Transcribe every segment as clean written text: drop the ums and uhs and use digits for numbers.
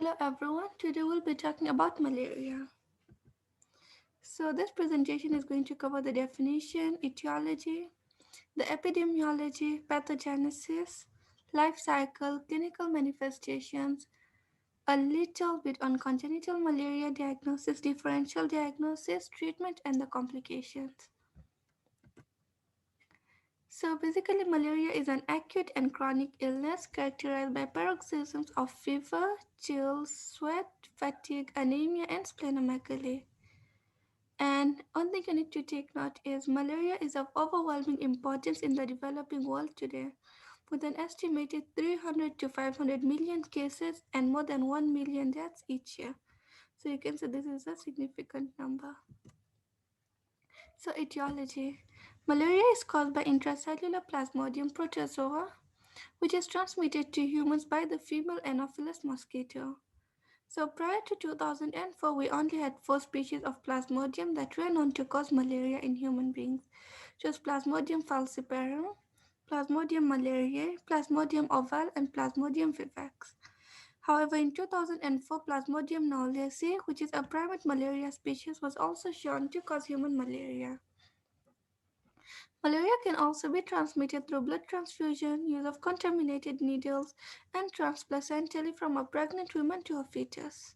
Hello everyone, today we'll be talking about malaria. So, this presentation is going to cover the definition, etiology, the epidemiology, pathogenesis, life cycle, clinical manifestations, a little bit on congenital malaria diagnosis, differential diagnosis, treatment, and the complications. So, basically, malaria is an acute and chronic illness characterized by paroxysms of fever, chills, sweat, fatigue, anemia, and splenomegaly. And one thing you need to take note is malaria is of overwhelming importance in the developing world today, with an estimated 300 to 500 million cases and more than 1 million deaths each year. So you can say this is a significant number. So etiology. Malaria is caused by intracellular Plasmodium protozoa, which is transmitted to humans by the female Anopheles mosquito. So prior to 2004, we only had four species of Plasmodium that were known to cause malaria in human beings, just Plasmodium falciparum, Plasmodium malariae, Plasmodium ovale, and Plasmodium vivax. However, in 2004, Plasmodium knowlesi, which is a primate malaria species, was also shown to cause human malaria. Malaria can also be transmitted through blood transfusion, use of contaminated needles, and transplacentally from a pregnant woman to a fetus.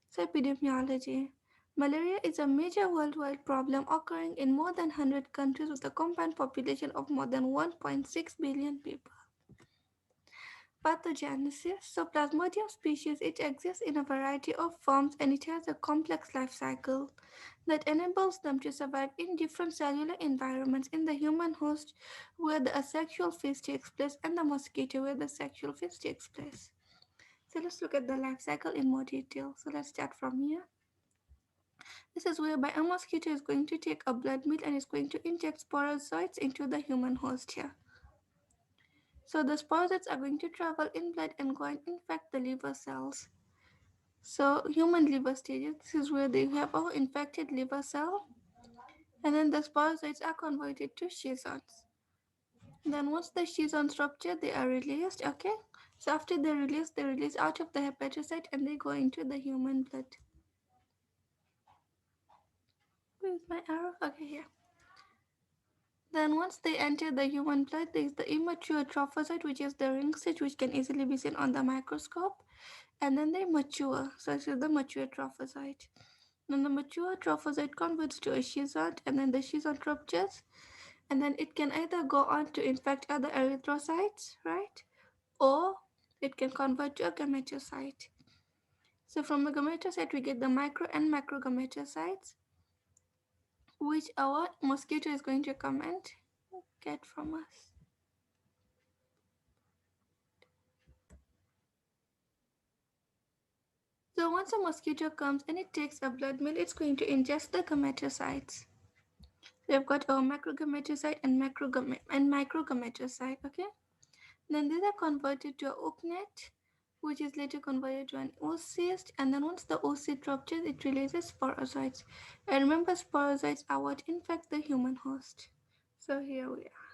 So, epidemiology. Malaria is a major worldwide problem occurring in more than 100 countries with a combined population of more than 1.6 billion people. Pathogenesis. So, Plasmodium species, it exists in a variety of forms and it has a complex life cycle that enables them to survive in different cellular environments in the human host where the asexual phase takes place and the mosquito where the sexual phase takes place. So let's look at the life cycle in more detail. So let's start from here. This is whereby a mosquito is going to take a blood meal and is going to inject sporozoites into the human host here. So the sporozoites are going to travel in blood and go and infect the liver cells. So human liver stages, this is where they have our infected liver cell and then the sporozoites are converted to schizons. Then once the schizons rupture, they are released, okay? So after they release out of the hepatocyte and they go into the human blood. Where's my arrow? Okay, here. Then once they enter the human blood, there is the immature trophocyte, which is the ring cyst, which can easily be seen on the microscope. And then they mature. So this is the mature trophocyte. Then the mature trophocyte converts to a schizont, and then the schizont ruptures, and then it can either go on to infect other erythrocytes, right? Or it can convert to a gametocyte. So from a gametocyte, we get the micro and macrogametocytes, which our mosquito is going to come and get from us. So once a mosquito comes and it takes a blood meal, it's going to ingest the gametocytes. We've got our macrogametocyte and microgametocyte, okay? Then these are converted to a ooknet, which is later converted to an oocyst, and then once the oocyst ruptures, it releases sporozoites. And remember, sporozoites are what infect the human host. So here we are.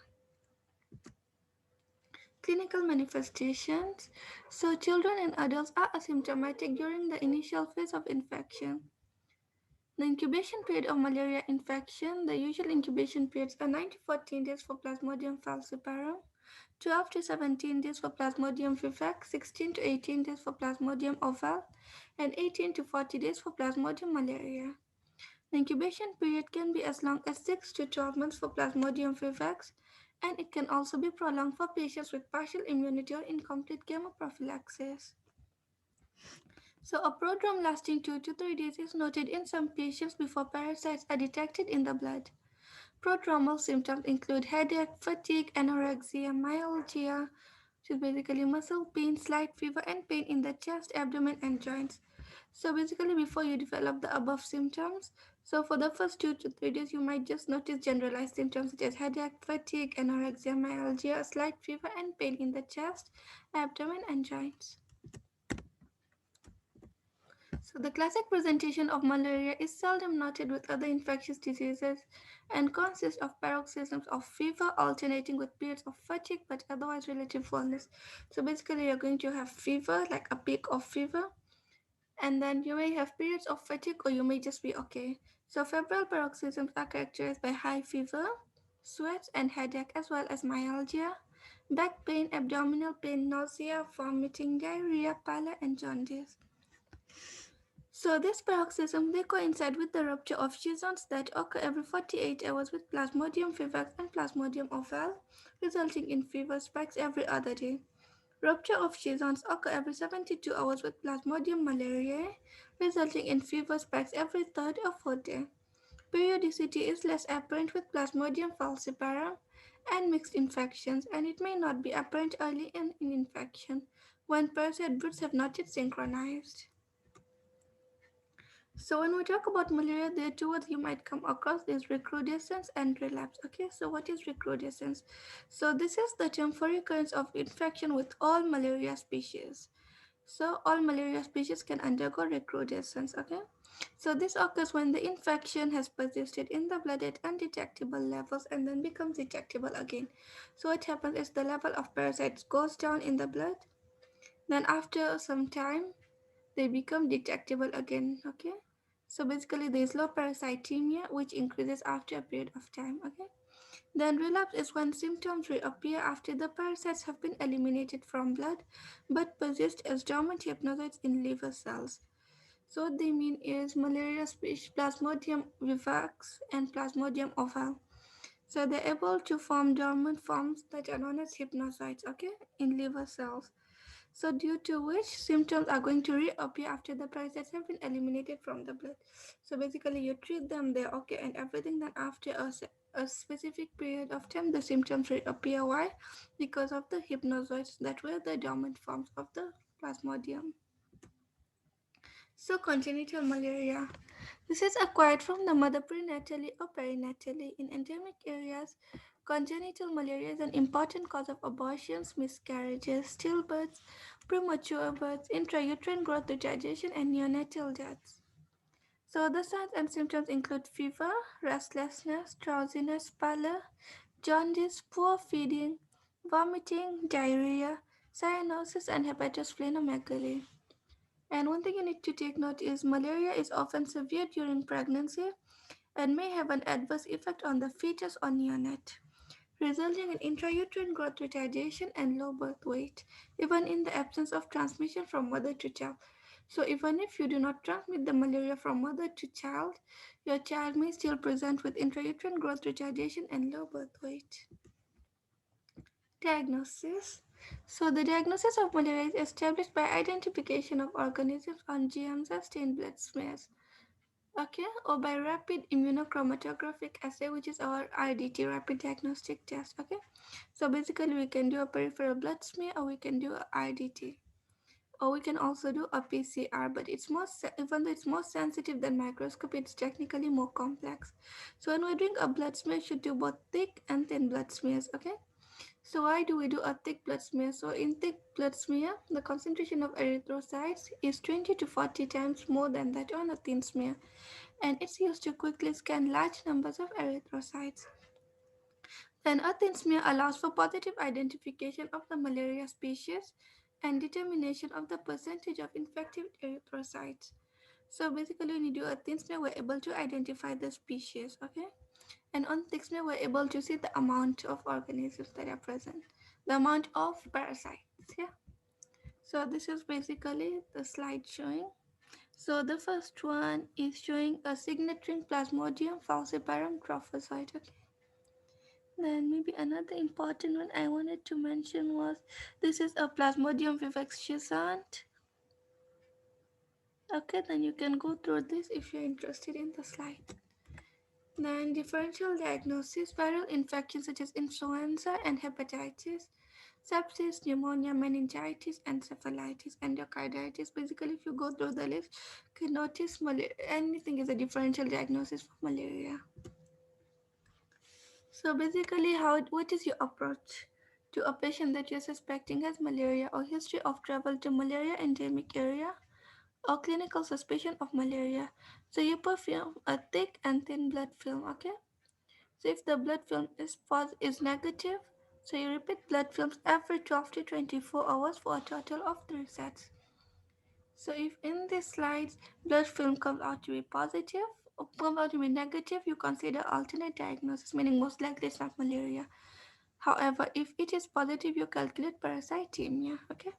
Clinical manifestations. So children and adults are asymptomatic during the initial phase of infection. The incubation period of malaria infection, the usual incubation periods are 9 to 14 days for Plasmodium falciparum, 12 to 17 days for Plasmodium vivax, 16 to 18 days for Plasmodium ovale, and 18 to 40 days for Plasmodium malaria. The incubation period can be as long as 6 to 12 months for Plasmodium vivax, and it can also be prolonged for patients with partial immunity or incomplete chemoprophylaxis. So, a prodrome lasting 2 to 3 days is noted in some patients before parasites are detected in the blood. Prodromal symptoms include headache, fatigue, anorexia, myalgia, which is basically muscle pain, slight fever, and pain in the chest, abdomen, and joints. So, basically, before you develop the above symptoms, so for the first 2 to 3 days, you might just notice generalized symptoms such as headache, fatigue, anorexia, myalgia, slight fever, and pain in the chest, abdomen, and joints. So, the classic presentation of malaria is seldom noted with other infectious diseases and consists of paroxysms of fever alternating with periods of fatigue but otherwise relative wellness. So, basically, you're going to have fever, like a peak of fever, and then you may have periods of fatigue or you may just be okay. So, febrile paroxysms are characterized by high fever, sweat, and headache, as well as myalgia, back pain, abdominal pain, nausea, vomiting, diarrhea, pallor, and jaundice. So these paroxysms they coincide with the rupture of seasons that occur every 48 hours with Plasmodium vivax and Plasmodium ovale, resulting in fever spikes every other day. Rupture of seasons occur every 72 hours with Plasmodium malariae, resulting in fever spikes every third or fourth day. Periodicity is less apparent with Plasmodium falciparum and mixed infections, and it may not be apparent early in infection when parasite broods have not yet synchronized. So when we talk about malaria, there are two words you might come across is recrudescence and relapse. Okay, so what is recrudescence? So this is the term for recurrence of infection with all malaria species. So all malaria species can undergo recrudescence. Okay, so this occurs when the infection has persisted in the blood at undetectable levels and then becomes detectable again. So what happens is the level of parasites goes down in the blood. Then after some time, they become detectable again. Okay, so basically there is low parasitemia which increases after a period of time. Okay, then relapse is when symptoms reappear after the parasites have been eliminated from blood but persist as dormant hypnocytes in liver cells. So what they mean is malaria species Plasmodium vivax and Plasmodium ovale, so they're able to form dormant forms that are known as hypnocytes, okay, in liver cells, so due to which symptoms are going to reappear after the parasites have been eliminated from the blood. So basically you treat them, they're okay and everything, then after a specific period of time the symptoms reappear. Why? Because of the hypnozoids that were the dormant forms of the plasmodium. So congenital malaria, this is acquired from the mother prenatally or perinatally. In endemic areas, congenital malaria is an important cause of abortions, miscarriages, stillbirths, premature births, intrauterine growth retardation, and neonatal deaths. So the signs and symptoms include fever, restlessness, drowsiness, pallor, jaundice, poor feeding, vomiting, diarrhea, cyanosis, and hepatosplenomegaly. And one thing you need to take note is malaria is often severe during pregnancy and may have an adverse effect on the fetus or neonate, resulting in intrauterine growth retardation and low birth weight, even in the absence of transmission from mother to child. So, even if you do not transmit the malaria from mother to child, your child may still present with intrauterine growth retardation and low birth weight. Diagnosis. So, the diagnosis of malaria is established by identification of organisms on GMs stained blood smears. Okay, or by rapid immunochromatographic assay, which is our RDT, rapid diagnostic test. Okay, so basically we can do a peripheral blood smear or we can do a RDT, or we can also do a PCR, but even though it's more sensitive than microscopy, it's technically more complex. So when we're doing a blood smear, we should do both thick and thin blood smears. Okay, so why do we do a thick blood smear? So in thick blood smear, the concentration of erythrocytes is 20 to 40 times more than that on a thin smear, and it's used to quickly scan large numbers of erythrocytes. Then a thin smear allows for positive identification of the malaria species and determination of the percentage of infected erythrocytes. So basically when you do a thin smear, we're able to identify the species, okay? And on thick smear, we're able to see the amount of organisms that are present, the amount of parasites, yeah? So this is basically the slide showing. So the first one is showing a signature Plasmodium falciparum trophozoite. Okay. Then maybe another important one I wanted to mention was this is a Plasmodium vivax. Okay, then you can go through this if you're interested in the slide. Then differential diagnosis, viral infections such as influenza and hepatitis, sepsis, pneumonia, meningitis, encephalitis, endocarditis. Basically, if you go through the list, you can notice anything is a differential diagnosis for malaria. So basically, what is your approach to a patient that you're suspecting has malaria or history of travel to malaria endemic area or clinical suspicion of malaria. So you perform a thick and thin blood film, okay? So if the blood film is negative, so you repeat blood films every 12 to 24 hours for a total of 3 sets. So if in these slides blood film comes out to be positive or comes out to be negative, you consider alternate diagnosis, meaning most likely it's not malaria. However, if it is positive, you calculate parasitemia, okay?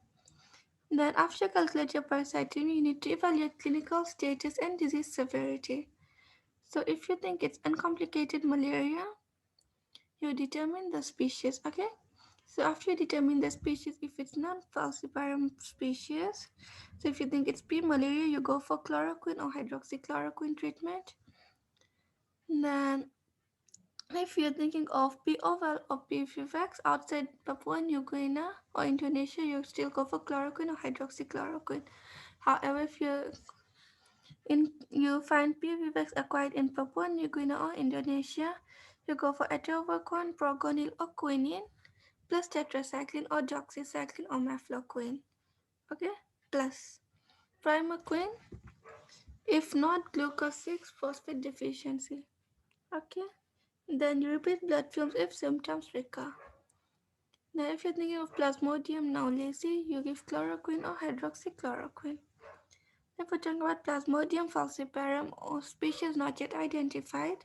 Then after calculating your parasitemia, you need to evaluate clinical status and disease severity. So if you think it's uncomplicated malaria, you determine the species, okay? So after you determine the species, if it's non-falciparum species, so if you think it's P. malaria, you go for chloroquine or hydroxychloroquine treatment. Then if you're thinking of P. oval or P. vivax outside Papua New Guinea or Indonesia, you still go for chloroquine or hydroxychloroquine. However, if you find P. vivax acquired in Papua New Guinea or Indonesia, you go for atovaquone, progonil, or quinine plus tetracycline or doxycycline or mefloquine. Okay, plus primaquine if not glucose 6 phosphate deficiency. Okay, then you repeat blood films if symptoms recur. Now, if you're thinking of Plasmodium knowlesi, you give chloroquine or hydroxychloroquine. If we're talking about Plasmodium falciparum or species not yet identified,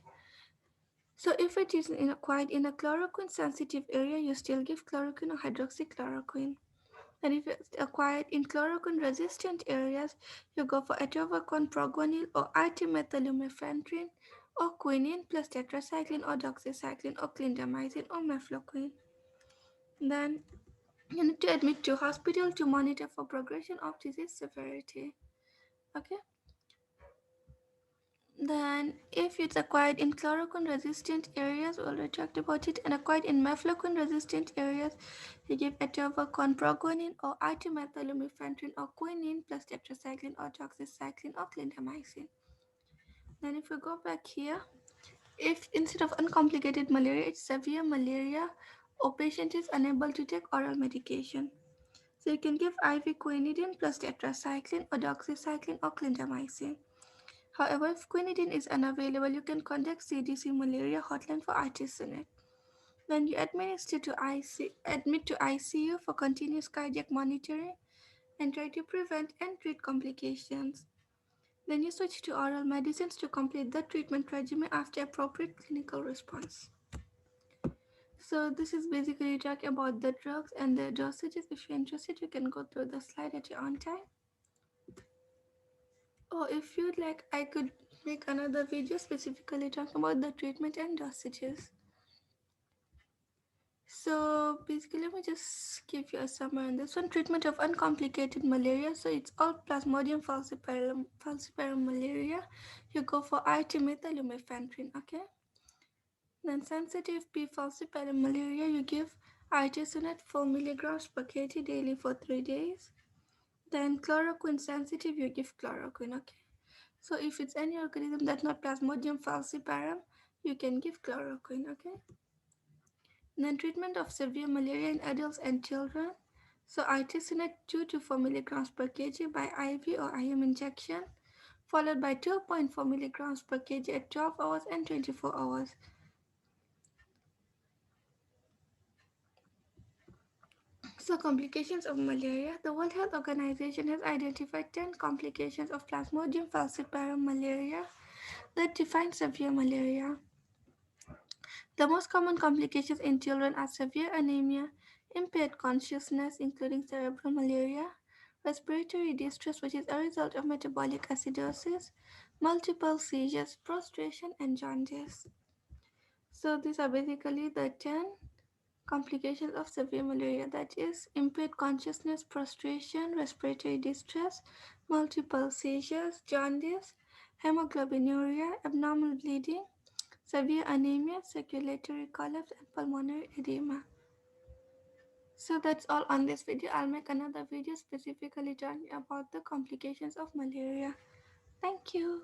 so if it is acquired in a chloroquine sensitive area, you still give chloroquine or hydroxychloroquine. And if it's acquired in chloroquine resistant areas, you go for atovaquone, proguanil, or artimethyllumefantrine, or quinine plus tetracycline or doxycycline or clindamycin or mefloquine. Then you need to admit to hospital to monitor for progression of disease severity. Okay. Then, if it's acquired in chloroquine resistant areas, we already talked about it, and acquired in mefloquine resistant areas, you give atovaquone, proguanil, or artimethyllumefantrine, or quinine plus tetracycline, or doxycycline, or clindamycin. Then, if we go back here, if instead of uncomplicated malaria, it's severe malaria, or patient is unable to take oral medication. So you can give IV quinidine plus tetracycline, or doxycycline, or clindamycin. However, if quinidine is unavailable, you can contact CDC malaria hotline for artesunate. Then you admit to ICU for continuous cardiac monitoring and try to prevent and treat complications. Then you switch to oral medicines to complete the treatment regimen after appropriate clinical response. So this is basically talking about the drugs and the dosages. If you're interested, you can go through the slide at your own time. Or if you'd like, I could make another video specifically talking about the treatment and dosages. So basically, let me just give you a summary on this one. Treatment of uncomplicated malaria. So it's all Plasmodium falciparum malaria. You go for artimethyllumefantrine, okay? Then sensitive P. falciparum malaria, you give artesunate 4 milligrams per kg daily for 3 days. Then chloroquine sensitive, you give chloroquine, okay? So if it's any organism that's not Plasmodium falciparum, you can give chloroquine, okay? Then treatment of severe malaria in adults and children. So artesunate 2 to 4 milligrams per kg by IV or IM injection, followed by 2.4 milligrams per kg at 12 hours and 24 hours. So complications of malaria. The World Health Organization has identified 10 complications of Plasmodium falciparum malaria that define severe malaria. The most common complications in children are severe anemia, impaired consciousness, including cerebral malaria, respiratory distress, which is a result of metabolic acidosis, multiple seizures, prostration, and jaundice. So, these are basically the 10 complications of severe malaria, that is, impaired consciousness, prostration, respiratory distress, multiple seizures, jaundice, hemoglobinuria, abnormal bleeding, severe anemia, circulatory collapse, and pulmonary edema. So that's all on this video. I'll make another video specifically talking about the complications of malaria. Thank you.